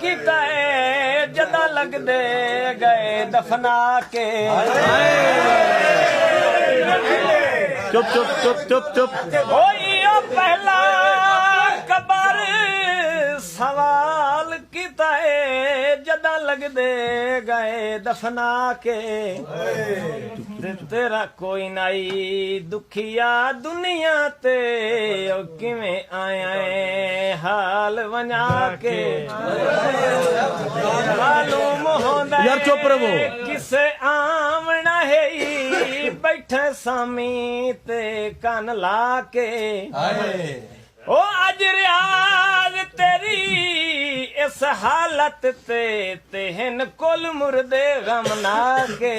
किता जदा लगदे गए दफना के। चुप चुप चुप चुप चुप। ओयो पहला कबर सवाल किता जदा लगदे गए दफना के। तेरा कोई नाई दुखिया दुनिया ते ओ किवें आया हाल वना के। मालूम होंदा यार चुप रहो। किसे आमना है बैठे सामी ते कन ला के। ओ अज रियाज तेरी इस हालत ते तेहन कुल मुर्दे गम ना के।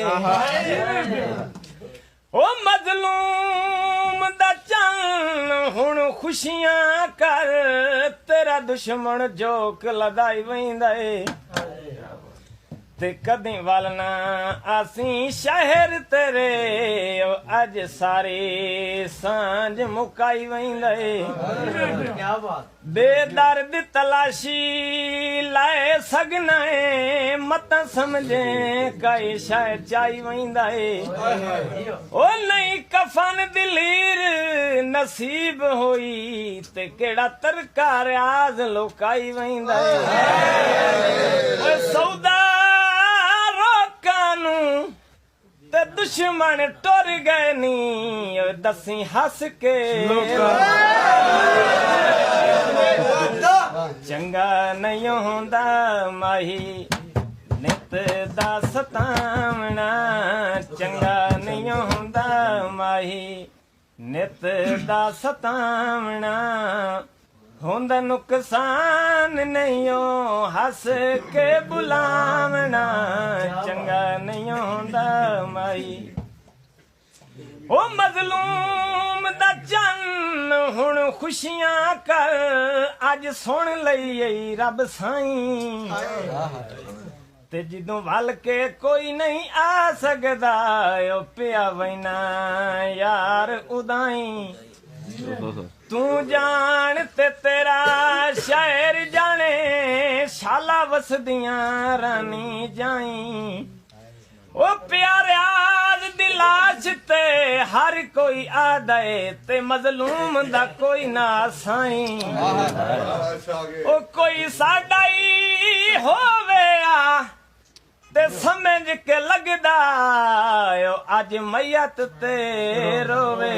ओ मजलूम दा चन हुण खुशियां कर तेरा दुश्मन जोक लदाई वैंदा ते कदी वालना आसी शहर तेरे अज सारी सांझ मुकाई वैंदे। बेदर्द तलाशी लाए सगना मत समझे कई शायद चाई वैंदा। ओ नहीं कफन दिलीर नसीब होई ते केड़ा तरकार आज लोकाई वैंदा। सौदा ते दुश्मन टुर गए नी दसी हस के। चंगा नहीं होंदा माही नित दा सतावना। चंगा नहीं होंदा माही नित दा सतावना। होंदा नुकसान नहीं हस के बुलावना। चंगा नहीं होंदा माई ओ मजलूम दा चन हुण खुशियां कर अज सुन लई रब साईं। ते जिदों वल के कोई नहीं आ सकदा ओ पिया वैना यार उदाई। तू जान ते तेरा शायर जाने शाला वसदियां रानी जाई। ओ प्यारे दिलाच ते हर कोई आदे ते मजलूम दा कोई ना साई। ओ कोई साडा ही होवे ते समझ के लगदा अज मैयत ते रोवे।